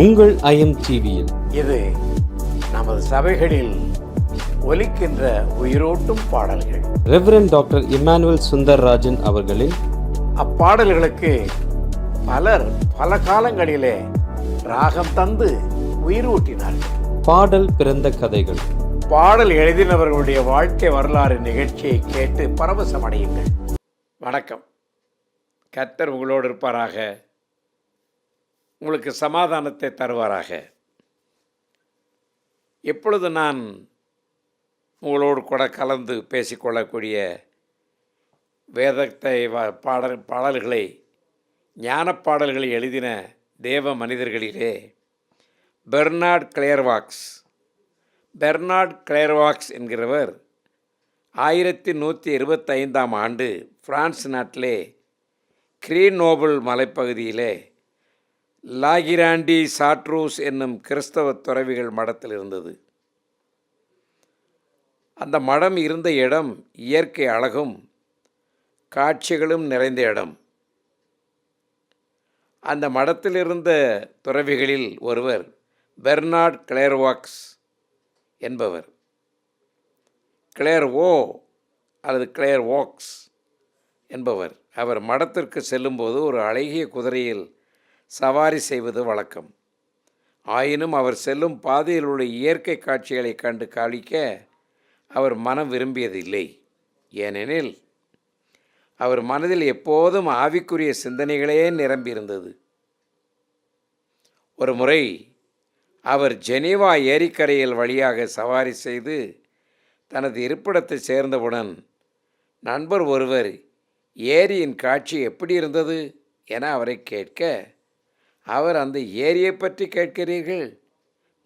உங்கள் ஐஎம் டிவியில் இது நமது சபைகளில் ஒலிக்கின்ற உயிரோட்டும் பாடல்கள். ரெவரண்ட் டாக்டர் இம்மானுவேல் சுந்தர்ராஜன் அவர்களின் அப்பாடல்களுக்கு பலர் பல காலங்களிலே ராகம் தந்து உயிர் ஊட்டினார்கள். பாடல் பிறந்த கதைகள். பாடல் எழுதினவர்களுடைய வாழ்க்கை வரலாறு நிகழ்ச்சியை கேட்டு பரவசமடையுங்கள். வணக்கம். கர்த்தர் உங்களோடு இருப்பாராக. உங்களுக்கு சமாதானத்தை தருவாராக. எப்பொழுது நான் உங்களோடு கூட கலந்து பேசிக்கொள்ளக்கூடிய வேதத்தை பாடல்களை ஞானப்பாடல்களை எழுதின தேவ மனிதர்களிலே பெர்னார்ட் கிளேர்வாக்ஸ் என்கிறவர் 1125 ஆண்டு பிரான்ஸ் நாட்டிலே கிரீனோபிள் மலைப்பகுதியிலே லாகிராண்டி சாட்ரூஸ் என்னும் கிறிஸ்தவ துறவிகள் மடத்தில் இருந்தது. அந்த மடம் இருந்த இடம் இயற்கை அழகும் காட்சிகளும் நிறைந்த இடம். அந்த மடத்தில் இருந்த துறவிகளில் ஒருவர் பெர்னார்ட் கிளேர்வாக்ஸ் என்பவர். கிளேர்வோ அல்லது கிளேர்வாக்ஸ் என்பவர். அவர் மடத்திற்கு செல்லும்போது ஒரு அழகிய குதிரையில் சவாரி செய்வது வழக்கம். ஆயினும் அவர் செல்லும் பாதையில் உள்ள இயற்கை காட்சிகளை கண்டு கழிக்க அவர் மனம் விரும்பியதில்லை. ஏனெனில் அவர் மனதில் எப்போதும் ஆவிக்குரிய சிந்தனைகளே நிரம்பியிருந்தது. ஒரு முறை அவர் ஜெனீவா ஏரிக்கரையில் வழியாக சவாரி செய்து தனது இருப்பிடத்தை சேர்ந்தவுடன் நண்பர் ஒருவர் ஏரியின் காட்சி எப்படி இருந்தது என அவரை கேட்க, அவர், அந்த ஏரியை பற்றி கேட்கிறீர்கள்,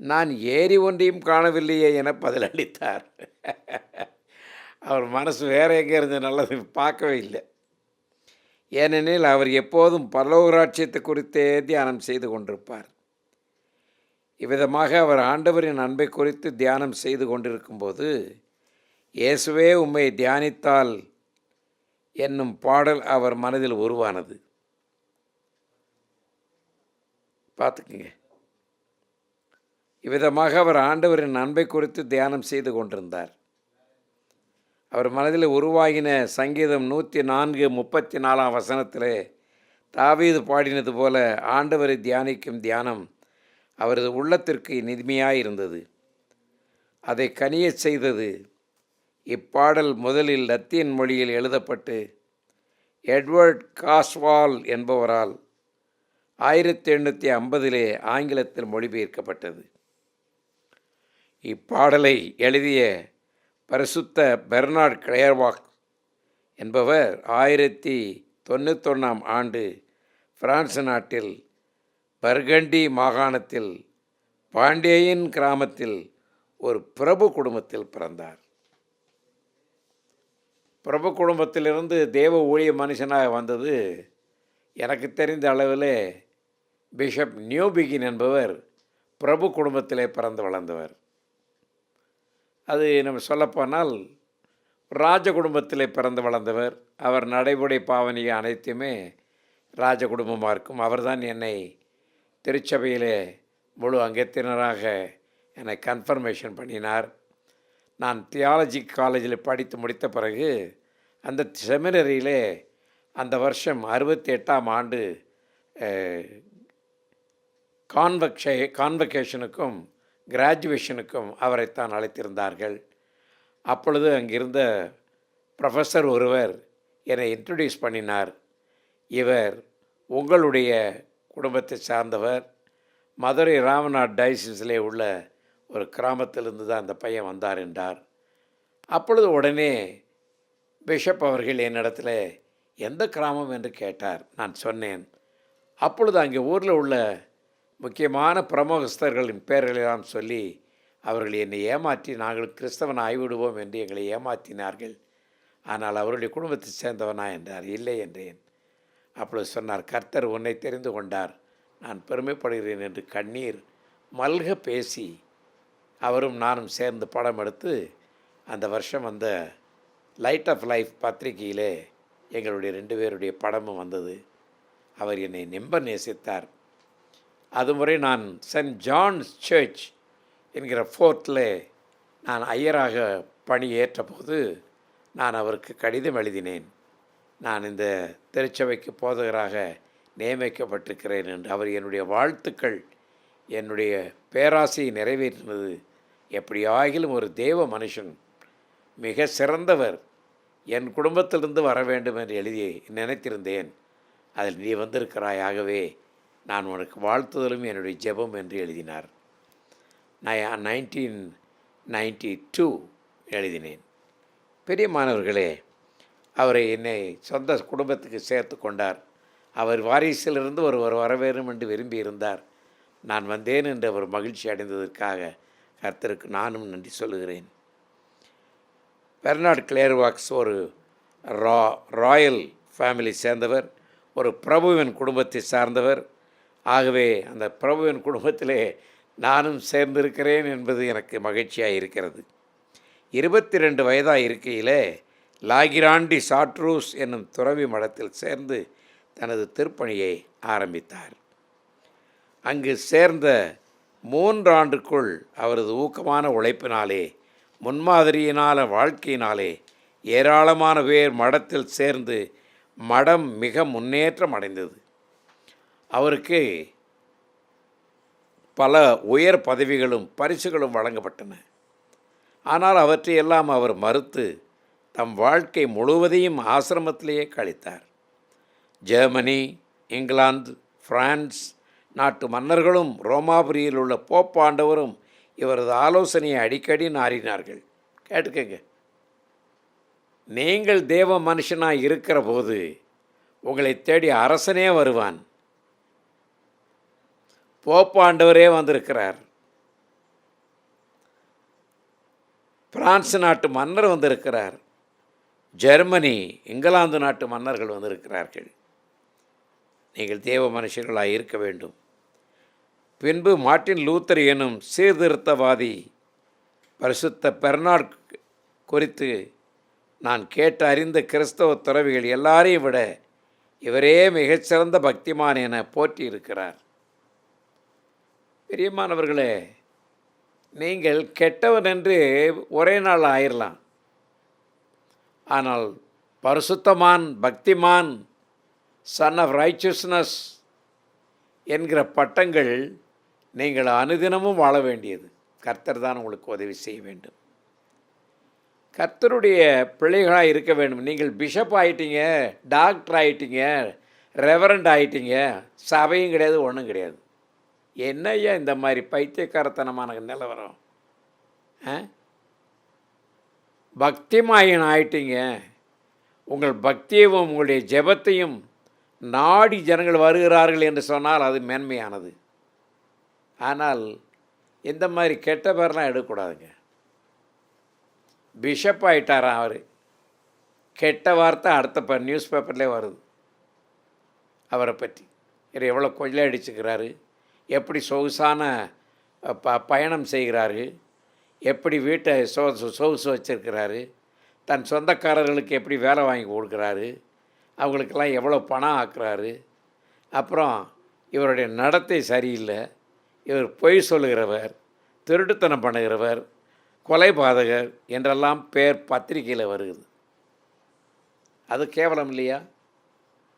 நான் ஏரி ஒன்றையும் காணவில்லையே என பதிலளித்தார். அவர் மனசு வேற எங்கே இருந்து நல்லது பார்க்கவே இல்லை. ஏனெனில் அவர் எப்போதும் பரலோகராட்சியத்தை குறித்தே தியானம் செய்து கொண்டிருப்பார். இவ்விதமாக அவர் ஆண்டவரின் அன்பை குறித்து தியானம் செய்து கொண்டிருக்கும்போது இயேசுவே உம்மை தியானித்தால் என்னும் பாடல் அவர் மனதில் உருவானது. பார்த்துக்குங்க. இவ்விதமாக அவர் ஆண்டவரின் அன்பை குறித்து தியானம் செய்து கொண்டிருந்தார். அவர் மனதில் உருவாகின சங்கீதம் 104:34 தாவீது பாடினது போல ஆண்டவரை தியானிக்கும் தியானம் அவரது உள்ளத்திற்கு இனிமையாயிருந்தது. அதை கனியச் செய்தது. இப்பாடல் முதலில் லத்தீன் மொழியில் எழுதப்பட்டு எட்வர்ட் காஸ்வால் என்பவரால் 1850 ஆங்கிலத்தில் மொழிபெயர்க்கப்பட்டது. இப்பாடலை எழுதிய பரிசுத்த பெர்னார்ட் கிளேர்வாக்ஸ் என்பவர் 1091 ஆண்டு பிரான்ஸ் நாட்டில் பர்கண்டி மாகாணத்தில் பாண்டியன் கிராமத்தில் ஒரு பிரபு குடும்பத்தில் பிறந்தார். பிரபு குடும்பத்திலிருந்து தேவ ஊழிய மனுஷனாக வந்தது எனக்கு தெரிந்த அளவில் பிஷப் நியூபிகின் என்பவர் பிரபு குடும்பத்திலே பிறந்து வளர்ந்தவர். அது நம்ம சொல்லப்போனால் ராஜ குடும்பத்திலே பிறந்து வளர்ந்தவர். அவர் நடைமுறை பாவனிக அனைத்துமே ராஜ குடும்பமாக இருக்கும். அவர்தான் என்னை திருச்சபையிலே முழு அங்கத்தினராக என்னை கன்ஃபர்மேஷன் பண்ணினார். நான் தியாலஜி காலேஜில் படித்து முடித்த பிறகு அந்த செமினரியிலே அந்த வருஷம் 68ஆம் ஆண்டு கான்வகேஷனுக்கும் கிராஜுவேஷனுக்கும் அவரைத்தான் அழைத்திருந்தார்கள். அப்பொழுது அங்கிருந்த ப்ரொஃபஸர் ஒருவர் என்னை இன்ட்ரடியூஸ் பண்ணினார். இவர் உங்களுடைய குடும்பத்தை சார்ந்தவர், மதுரை ராமநாத் டயசிஸிலே உள்ள ஒரு கிராமத்திலிருந்து தான் அந்த பையன் வந்தார் என்றார். அப்பொழுது உடனே பிஷப் அவர்கள் என்னிடத்தில் எந்த கிராமம் என்று கேட்டார். நான் சொன்னேன். அப்பொழுது அங்கே ஊரில் உள்ள முக்கியமான பிரமுகஸ்தர்களின் பெயர்களெல்லாம் சொல்லி அவர்கள் என்னை ஏமாற்றி நாங்கள் கிறிஸ்தவன் ஆய்விடுவோம் என்று எங்களை ஏமாற்றினார்கள். ஆனால் அவருடைய குடும்பத்தை சேர்ந்தவனா என்றார். இல்லை என்றேன். அப்பொழுது சொன்னார், கர்த்தர் உன்னை தெரிந்து கொண்டார், நான் பெருமைப்படுகிறேன் என்று கண்ணீர் மல்க பேசி அவரும் நானும் சேர்ந்து படம் எடுத்து அந்த வருஷம் அந்த லைட் ஆஃப் லைஃப் பத்திரிகையிலே எங்களுடைய 2 பேருடைய படமும் வந்தது. அவர் என்னை நம்ப நேசித்தார். அதுமுறை நான் சென்ட் ஜான்ஸ் சர்ச் என்கிற ஃபோர்ட்டில் நான் ஐயராக பணி ஏற்றபோது நான் அவருக்கு கடிதம் எழுதினேன். நான் இந்த திருச்சபைக்கு போதகராக நியமிக்கப்பட்டிருக்கிறேன் என்று. அவர் என்னுடைய வாழ்த்துக்கள் என்னுடைய பேராசையை நிறைவேற்றினது. எப்படியாகிலும் ஒரு தேவ மனுஷன், மிக சிறந்தவர் என் குடும்பத்திலிருந்து வர வேண்டும் என்று எழுதி நினைத்திருந்தேன். அதில் நீ வந்திருக்கிறாய், ஆகவே நான் உனக்கு வாழ்த்துதலும் என்னுடைய ஜெபம் என்று எழுதினார். நான் 1992 எழுதினேன். பெரியமானவர்களே, அவரை என்னை சொந்த குடும்பத்துக்கு சேர்த்து கொண்டார். அவர் வாரிசிலிருந்து ஒருவர் வர வேண்டும் என்று விரும்பியிருந்தார். நான் வந்தேன் என்று அவர் மகிழ்ச்சி அடைந்ததற்காக கர்த்தருக்கு நானும் நன்றி சொல்லுகிறேன். பெர்னார்ட் கிளேர்வாக்ஸ் ஒரு ராயல் ஃபேமிலி சேர்ந்தவர், ஒரு பிரபுவின் குடும்பத்தை சார்ந்தவர். ஆகவே அந்த பிரபுவின் குடும்பத்திலே நானும் சேர்ந்திருக்கிறேன் என்பது எனக்கு மகிழ்ச்சியாக இருக்கிறது. 22 வயதாக இருக்கையிலே லாகிராண்டி சாட்ரூஸ் என்னும் துறவி மடத்தில் சேர்ந்து தனது திருப்பணியை ஆரம்பித்தார். அங்கு சேர்ந்த 3 ஆண்டுக்குள் அவரது ஊக்கமான உழைப்பினாலே, முன்மாதிரியினால வாழ்க்கையினாலே ஏராளமான பேர் மடத்தில் சேர்ந்து மடம் மிக முன்னேற்றம் அடைந்தது. அவருக்கு பல உயர் பதவிகளும் பரிசுகளும் வழங்கப்பட்டன. ஆனால் அவற்றையெல்லாம் அவர் மறுத்து தம் வாழ்க்கை முழுவதையும் ஆசிரமத்திலேயே கழித்தார். ஜெர்மனி, இங்கிலாந்து, பிரான்ஸ் நாட்டு மன்னர்களும் ரோமாபுரியில் உள்ள போப்பாண்டவரும் இவரது ஆலோசனையை அடிக்கடி நாடினார்கள். கேட்டுக்கங்க, நீங்கள் தேவ மனுஷனாக இருக்கிற போது உங்களை தேடி அரசனே வருவான். போப்பாண்டவரே வந்திருக்கிறார். பிரான்ஸ் நாட்டு மன்னர் வந்திருக்கிறார். ஜெர்மனி, இங்கிலாந்து நாட்டு மன்னர்கள் வந்திருக்கிறார்கள். நீங்கள் தேவ மனுஷர்களாக இருக்க வேண்டும். பின்பு மார்ட்டின் லூத்தர் எனும் சீர்திருத்தவாதி பரிசுத்த பெர்னார்ட் குறித்து நான் கேட்டு அறிந்த கிறிஸ்தவ துறவிகள் எல்லாரையும் விட இவரே மிகச்சிறந்த பக்திமான் என போற்றி இருக்கிறார். பிரியமானவர்களே, நீங்கள் கெட்டவன் என்று ஒரே நாள் ஆயிடலாம். ஆனால் பரிசுத்தமான், பக்திமான், சன் ஆஃப் ரைச்சஸ்னஸ் என்கிற பட்டங்கள் நீங்கள் அனுதினமும் வாழ வேண்டியது. கர்த்தர் தான் உங்களுக்கு உதவி செய்ய வேண்டும். கர்த்தருடைய பிள்ளைகளாக இருக்க வேண்டும். நீங்கள் பிஷப் ஆகிட்டீங்க, டாக்டர் ஆகிட்டீங்க, ரெவரண்ட் ஆகிட்டீங்க, சபையும் கிடையாது, ஒன்றும் கிடையாது. என்னய்யா இந்த மாதிரி பைத்தியக்காரத்தனமான நிலவரம்? பக்திமாயன் ஆயிட்டீங்க. உங்கள் பக்தியையும் உங்களுடைய ஜெபத்தையும் நாடி ஜனங்கள் வருகிறார்கள் என்று சொன்னால் அது மேன்மையானது. ஆனால் இந்த மாதிரி கெட்ட பேர்லாம் எடுக்கக்கூடாதுங்க. பிஷப் ஆகிட்டாராம் அவர். கெட்ட வார்த்தை அடுத்த நியூஸ் பேப்பர்லேயே வருது அவரை பற்றி. இவர் எவ்வளோ கொள்ளை அடிச்சுக்கிறாரு, எப்படி சொகுசான பயணம் செய்கிறாரு, எப்படி வீட்டை சொகுசு வச்சுருக்கிறாரு, தன் சொந்தக்காரர்களுக்கு எப்படி வேலை வாங்கி கொடுக்குறாரு, அவங்களுக்கெல்லாம் எவ்வளோ பணம் ஆக்குறாரு. அப்புறம் இவருடைய நடத்தை சரியில்லை, இவர் பொய் சொல்லுகிறவர், திருட்டுத்தனம் பண்ணுகிறவர், கொலைபாதகர் என்றெல்லாம் பேர் பத்திரிகையில் வருகிறது. அது கேவலம் இல்லையா?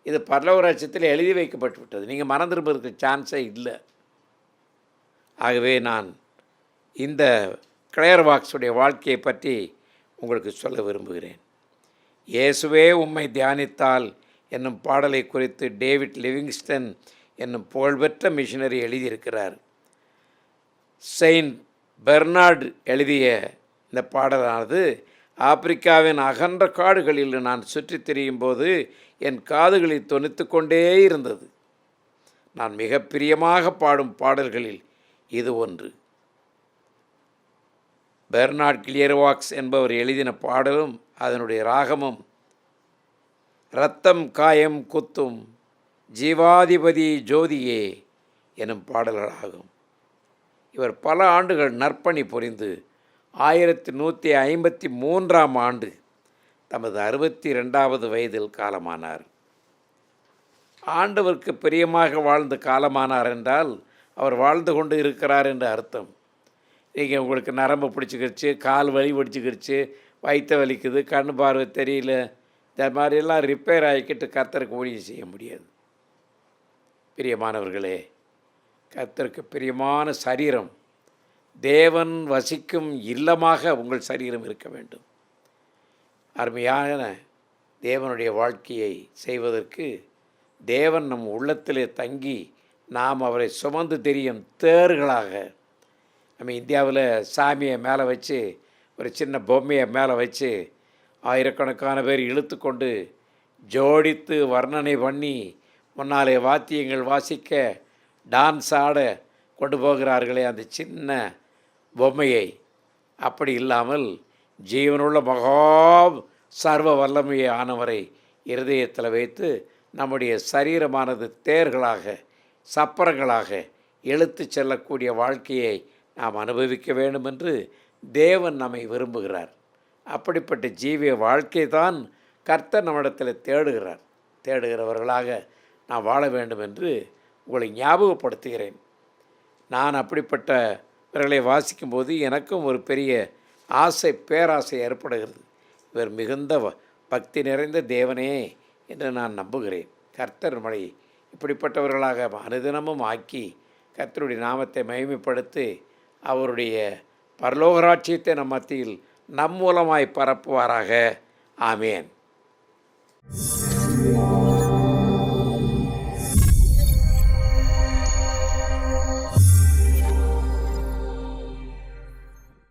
இது பரலோகராஜ்யத்தில் எழுதி வைக்கப்பட்டு விட்டது. நீங்கள் மறந்துருப்பதற்கு சான்ஸே இல்லை. ஆகவே நான் இந்த கிளேர்வாக்ஸுடைய வாழ்க்கையை பற்றி உங்களுக்கு சொல்ல விரும்புகிறேன். இயேசுவே உம்மை தியானித்தால் என்னும் பாடலை குறித்து டேவிட் லிவிங்ஸ்டன் என்னும் புகழ்பெற்ற மிஷனரி எழுதியிருக்கிறார். செயின்ட் பெர்னார்டு எழுதிய இந்த பாடலானது ஆப்பிரிக்காவின் அகன்ற காடுகளில் நான் சுற்றி திரியும் போது என் காதுகளில் தொனித்து கொண்டே இருந்தது. நான் மிக பிரியமாக பாடும் பாடல்களில் இது ஒன்று. பெர்னார்ட் கிளியர்வாக்ஸ் என்பவர் எழுதின பாடலும் அதனுடைய ராகமும் இரத்தம் காயம் குத்தும் ஜீவாதிபதி ஜோதியே எனும் பாடல்களாகும். இவர் பல ஆண்டுகள் நற்பணி புரிந்து 1153ஆம் ஆண்டு தமது 62வது வயதில் காலமானார். ஆண்டவருக்கு பிரியமாக வாழ்ந்து காலமானார் என்றால் அவர் வாழ்ந்து கொண்டு இருக்கிறார் என்று அர்த்தம். நீங்கள் உங்களுக்கு நரம்பு பிடிச்சிக்கிடுச்சு, கால் வலி பிடிச்சிக்கிடுச்சு, வயிற்று வலிக்குது, கண் பார்வை தெரியல, இந்த மாதிரியெல்லாம் ரிப்பேர் ஆகிக்கிட்டு கர்த்தருக்கு ஊழியம் செய்ய முடியாது. பிரியமானவர்களே, கர்த்தருக்கு பிரியமான சரீரம், தேவன் வசிக்கும் இல்லமாக உங்கள் சரீரம் இருக்க வேண்டும். அருமையான தேவனுடைய வாழ்க்கையை செய்வதற்கு தேவன் நம் உள்ளத்திலே தங்கி நாம் அவரை சுமந்து தெரியும் தேர்களாக. நம்ம இந்தியாவில் சாமியை மேலே வச்சு, ஒரு சின்ன பொம்மையை மேலே வச்சு ஆயிரக்கணக்கான பேர் இழுத்து கொண்டு ஜோடித்து வர்ணனை பண்ணி முன்னாலே வாத்தியங்கள் வாசிக்க டான்ஸ் ஆட கொண்டு போகிறார்களே அந்த சின்ன பொம்மையை. அப்படி இல்லாமல் ஜீவனுள்ள மகா சர்வ வல்லமையை ஆனவரை இருதயத்தில் வைத்து நம்முடைய சரீரமானது தேர்களாக சப்பரங்களாக இழுத்து செல்லக்கூடிய வாழ்க்கையை நாம் அனுபவிக்க வேண்டும் என்று தேவன் நம்மை விரும்புகிறார். அப்படிப்பட்ட ஜீவிய வாழ்க்கை தான் கர்த்தர் நம்மிடத்தில் தேடுகிறவர்களாக நான் வாழ வேண்டும் என்று உங்களை ஞாபகப்படுத்துகிறேன். நான் அப்படிப்பட்டவர்களை வாசிக்கும்போது எனக்கும் ஒரு பெரிய பேராசை ஏற்படுகிறது. இவர் மிகுந்த பக்தி நிறைந்த தேவனே என்று நான் நம்புகிறேன். கர்த்தர் நம்மை இப்படிப்பட்டவர்களாக அனுதினமும் ஆக்கி கர்த்தருடைய நாமத்தை மகிமைப்படுத்தி அவருடைய பரலோக ராஜ்யத்தை நம் மத்தியில் நம் மூலமாய் பரப்புவாராக. ஆமேன்.